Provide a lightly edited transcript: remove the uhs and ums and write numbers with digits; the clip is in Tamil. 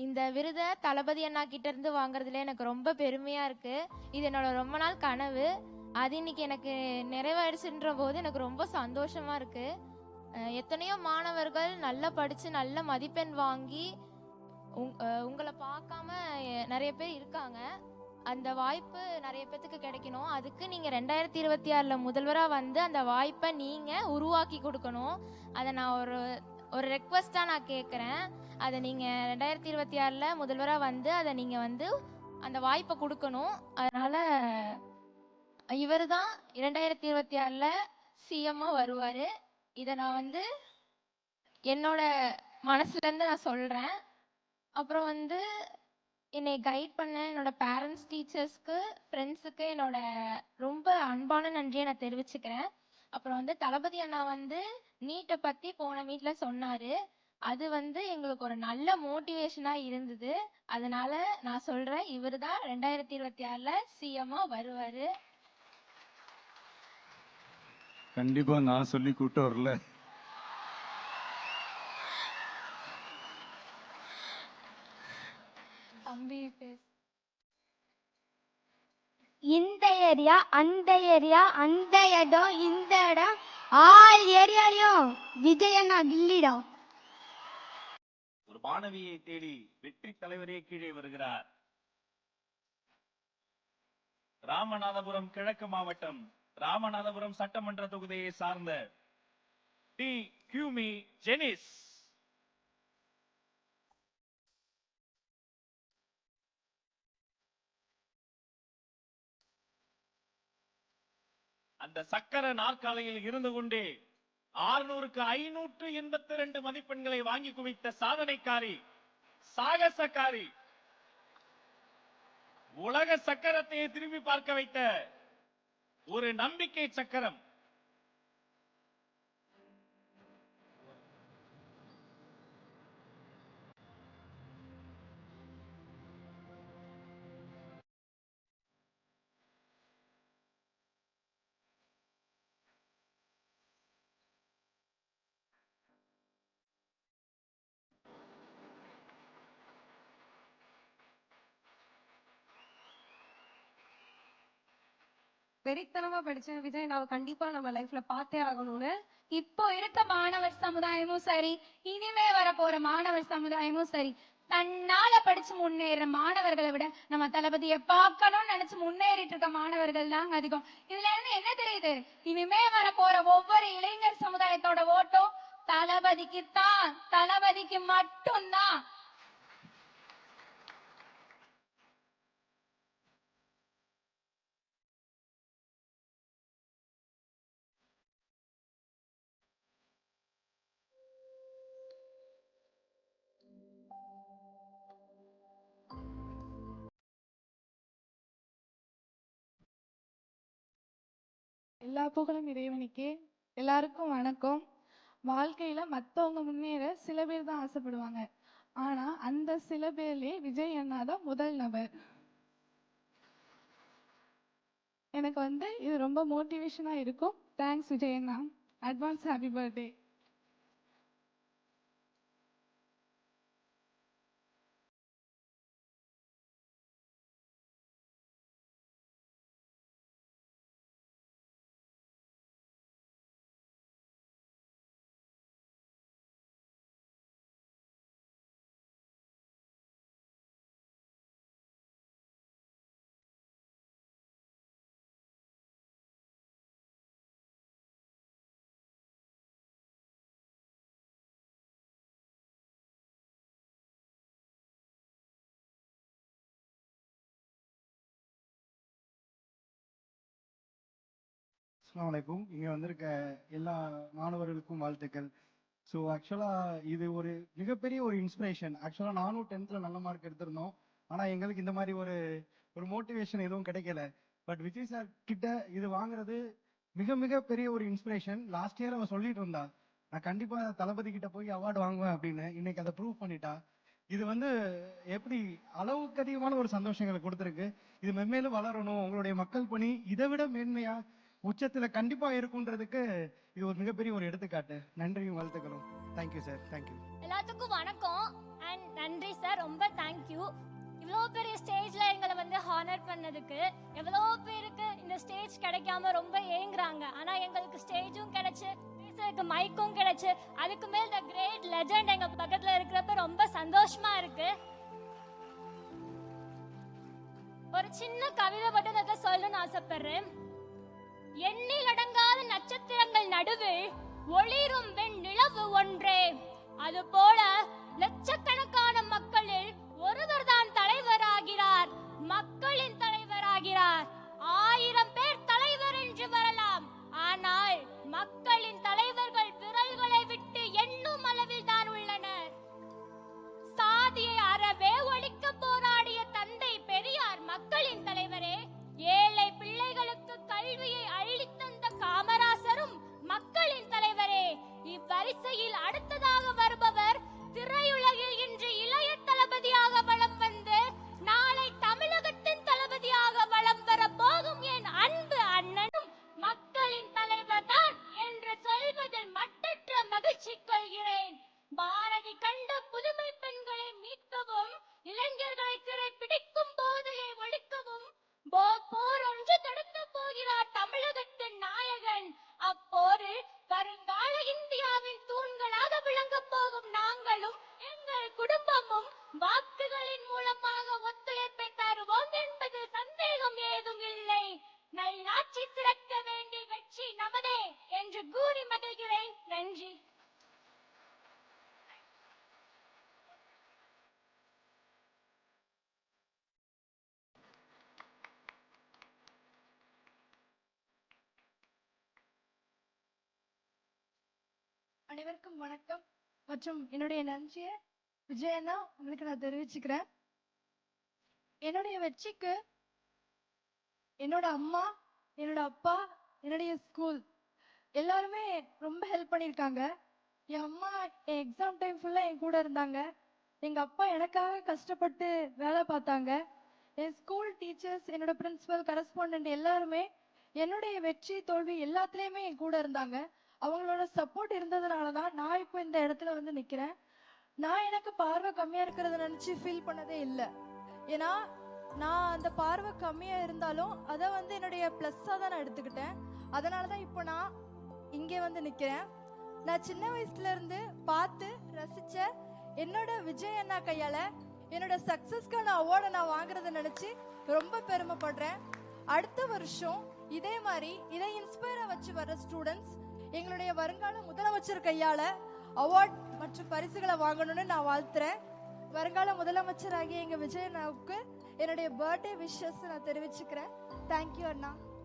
இந்த விருதை தளபதி அண்ணா கிட்ட இருந்து வாங்குறதுல எனக்கு ரொம்ப பெருமையா இருக்கு. இது என்னோட ரொம்ப நாள் கனவு. அது இன்னைக்கு எனக்கு நிறைவேறிச்சுன்ற போது எனக்கு ரொம்ப சந்தோஷமா இருக்கு. எத்தனையோ மாணவர்கள் நல்லா படிச்சு நல்ல மதிப்பெண் வாங்கி உங்களை பார்க்காம நிறைய பேர் இருக்காங்க. அந்த வாய்ப்பு நிறைய பேத்துக்கு கிடைக்கணும். அதுக்கு நீங்க 2026ல முதல்வரா வந்து அந்த வாய்ப்பை நீங்க உருவாக்கி கொடுக்கணும். அதை நான் ஒரு ரெக்வஸ்டா நான் கேட்குறேன். அதை நீங்க 2026ல முதல்வரா வந்து அதை நீங்க வந்து அந்த வாய்ப்பை கொடுக்கணும். அதனால இவர் தான் 2026ல சிஎம்மா வருவாரு. இதை நான் வந்து என்னோட மனசுல இருந்து நான் சொல்றேன். அப்புறம் வந்து என்னை கைட் பண்ண என்னோட பேரண்ட்ஸ், டீச்சர்ஸ்க்கு, ஃப்ரெண்ட்ஸுக்கு என்னோட ரொம்ப அன்பான நன்றியை நான் தெரிவிச்சுக்கிறேன். அப்புறம் வந்து தளபதி அண்ணா வந்து நீட்டை பற்றி போன வீட்டில் சொன்னார். அது வந்து எங்களுக்கு ஒரு நல்ல மோட்டிவேஷனாக இருந்தது. அதனால நான் சொல்கிறேன், இவர் தான் 2026ல சிஎம்மா வருவார். கண்டிப்பாக நான் சொல்லி கூப்பிட்டு வரல. தம்பி பேசு. இந்த ஏரியா, அந்த ஏரியா, அந்த இடம், இந்த இடம், ஆல் ஏரியாலையும் விஜயண்ணா கில்லிடம். ஒரு மாணவியை தேடி வெற்றி தலைவரே கீழே வருகிறார். ராமநாதபுரம் கிழக்கு மாவட்டம் ராமநாதபுரம் சட்டமன்ற தொகுதியை சார்ந்த டி கியூமி ஜெனிஸ். அந்த சக்கர நாற்காலியில் இருந்து கொண்டே 600க்கு 582 மதிப்பெண்களை வாங்கி குவித்த சாதனைக்காரி, சாகசக்காரி, உலக சக்கரத்தை திரும்பி பார்க்க வைத்த ஒரு நம்பிக்கை சக்கரம். வெறித்தனமா படிச்ச விஜய் நான் கண்டிப்பா நம்ம லைஃப்ல பார்த்தே ஆகணும்னு. இப்போ இருக்க மாணவர் சமுதாயமும் சரி, இனிமே வர போற மாணவர் சமுதாயமும் சரி, தன்னால படிச்சு முன்னேற மாணவர்களை விட நம்ம தளபதியை பார்க்கணும்னு நினைச்சு முன்னேறிட்டு இருக்க மாணவர்கள் தான் அதிகம். இதுல இருந்து என்ன தெரியுது? இனிமே வர போற ஒவ்வொரு இளைஞர் சமுதாயத்தோட ஓட்டம் தளபதிக்கு தான், தளபதிக்கு மட்டும்தான். எல்லா புகழும் இறைவனுக்கே. எல்லாருக்கும் வணக்கம். வாழ்க்கையில மற்றவங்க முன்னேற சில பேர் தான் ஆசைப்படுவாங்க. ஆனா அந்த சில பேர்லயே விஜய் அண்ணா தான் முதல் நபர். எனக்கு வந்து இது ரொம்ப மோட்டிவேஷனா இருக்கும். தேங்க்ஸ் விஜய் அண்ணா. Advance happy birthday. அஸ்ஸலாமு அலைக்கும். இங்கே வந்திருக்க எல்லா மாணவர்களுக்கும் வாழ்த்துக்கள். ஸோ ஆக்சுவலாக இது ஒரு மிகப்பெரிய ஒரு இன்ஸ்பிரேஷன். ஆக்சுவலாக நானும் 10th நல்ல மார்க் எடுத்திருந்தோம். ஆனால் எங்களுக்கு இந்த மாதிரி ஒரு ஒரு மோட்டிவேஷன் எதுவும் கிடைக்கல. பட் விஜய் சார் கிட்ட இது வாங்குறது மிக மிக பெரிய ஒரு இன்ஸ்பிரேஷன். லாஸ்ட் இயர் அவன் சொல்லிட்டு இருந்தா, நான் கண்டிப்பாக தளபதி கிட்ட போய் அவார்டு வாங்குவேன் அப்படின்னு. இன்னைக்கு அதை ப்ரூவ் பண்ணிட்டா. இது வந்து எப்படி அளவுக்கு அதிகமான ஒரு சந்தோஷங்களை கொடுத்துருக்கு. இது மென்மேலும் வளரணும். உங்களுடைய மக்கள் பணி இதை விட மேன்மையா உச்சத்துல கண்டிப்பா இருக்குன்றதுக்கு இது ஒரு மிகப்பெரிய ஒரு எடுத்துக்காட்டு. நன்றியும் வாழ்த்துக்களும். Thank you sir. தேங்க்யூ. எல்லாத்துக்கும் வணக்கம். நன்றி சார், ரொம்ப தேங்க்யூ. இவ்வளோ பெரிய ஸ்டேஜ்ல எங்களை வந்து ஹானர் பண்ணதுக்கு. எவ்வளோ பேருக்கு இந்த ஸ்டேஜ் கிடைக்காம ரொம்ப ஏங்குறாங்க. ஆனா எங்களுக்கு ஸ்டேஜும் கிடைச்சு, பேசுறதுக்கு மைக்கும் கிடைச்சு, அதுக்கு மேல் இந்த கிரேட் லெஜண்ட் எங்க பக்கத்துல இருக்கிறப்ப ரொம்ப சந்தோஷமா இருக்கு. ஒரு சின்ன கவிதை பற்றி சொல்லணும்னு ஆசைப்படுறேன். எண்ணில் அடங்காத நட்சத்திரங்கள் நடுவில் ஒளிரும் வெண் நிலவு ஒன்றே, அது போல லட்சக்கணக்கான மக்களில் ஒருவர் தான் தலைவராகிறார், மக்களின் தலைவராகிறார். 1000 பேர் தலைவர் என்று வரலாம், ஆனால் மக்களின் தலைவர்கள் விரல்களை விட்டு எண்ணும் அளவில் தான் உள்ளனர். சாதியை அறவே ஒழிக்க போராடிய தந்தை பெரியார் மக்களின் தலைவரே. ஏழை பிள்ளைகளுக்கு கல்வியை அள்ளித்தந்த காமராசரும் மக்களின் தலைவரே. இவ்வரிசையில் அடுத்ததாக வருபவர் திரையுலகில் இன்று இளைய தளபதியாக வலம் வந்து நாளை தமிழகத்தின் தளபதியாக வலம் வர போகும் என் அன்பு அண்ணனும் மக்களின் தலைவர் தான் என்று சொல்வதில் மட்டற்ற மகிழ்ச்சி கொள்கிறேன். பாரதி கண்ட புதுமை பெண்களை மீட்கவும், இளைஞர்களை சிறை பிடிக்கும் போதையை ஒழிக்கவும் போர் ஒன்று தடுக்க போகிறார் தமிழகத்தின் நாயகன். அப்போரில் வருங்கால இந்தியாவின் தூண்களாக விளங்க போகும் நாங்களும் எங்கள் குடும்பமும் வாக்குகளின் மூலமாக ஒத்துழைப்பை தருவோம் என்பது சந்தேகம் ஏதும் இல்லை. நல்லாட்சி சிறக்க வேண்டிய வெற்றி நமதே என்று கூறி மகிழ்கிறேன். நன்றி. அனைவருக்கும் வணக்கம் மற்றும் என்னுடைய நன்றியை விஜயண்ணா உங்களுக்கு நான் தெரிவிச்சுக்கிறேன். என்னுடைய வெற்றிக்கு என்னோட அம்மா, என்னோட அப்பா, என்னுடைய ஸ்கூல் எல்லாருமே ரொம்ப ஹெல்ப் பண்ணியிருக்காங்க. என் அம்மா என் எக்ஸாம் டைம் ஃபுல்லா என் கூட இருந்தாங்க. எங்க அப்பா எனக்காக கஷ்டப்பட்டு வேலை பார்த்தாங்க. என் ஸ்கூல் டீச்சர்ஸ், என்னோட பிரின்சிபல், கரஸ்பாண்டன்ட் எல்லாருமே என்னுடைய வெற்றி தோல்வி எல்லாத்துலேயுமே என் கூட இருந்தாங்க. அவங்களோட சப்போர்ட் இருந்ததுனால தான் நான் இப்போ இந்த இடத்துல வந்து நிற்கிறேன். நான் எனக்கு பார்வை கம்மியாக இருக்கிறத நினச்சி ஃபீல் பண்ணதே இல்லை. ஏன்னா நான் அந்த பார்வை கம்மியாக இருந்தாலும் அதை வந்து என்னுடைய ப்ளஸ்ஸாக தான் நான் எடுத்துக்கிட்டேன். அதனால தான் இப்போ நான் இங்கே வந்து நிற்கிறேன். நான் சின்ன வயசுலேருந்து பார்த்து ரசித்த என்னோட விஜய் அண்ணா கையால் என்னோட சக்ஸஸ்க்கான அவார்டை நான் வாங்குறத நினச்சி ரொம்ப பெருமைப்படுறேன். அடுத்த வருஷம் இதே மாதிரி இதை இன்ஸ்பயரை வச்சு வர ஸ்டூடெண்ட்ஸ் எங்களுடைய வருங்கால முதலமைச்சர் கையால அவார்ட் மற்றும் பரிசுகளை வாங்கணும்னு நான் வாழ்த்துறேன். வருங்கால முதலமைச்சராகிய எங்க விஜய் அண்ணாவுக்கு என்னுடைய பர்த்டே விஷஸ் நான் தெரிவிச்சுக்கிறேன். தேங்க்யூ அண்ணா.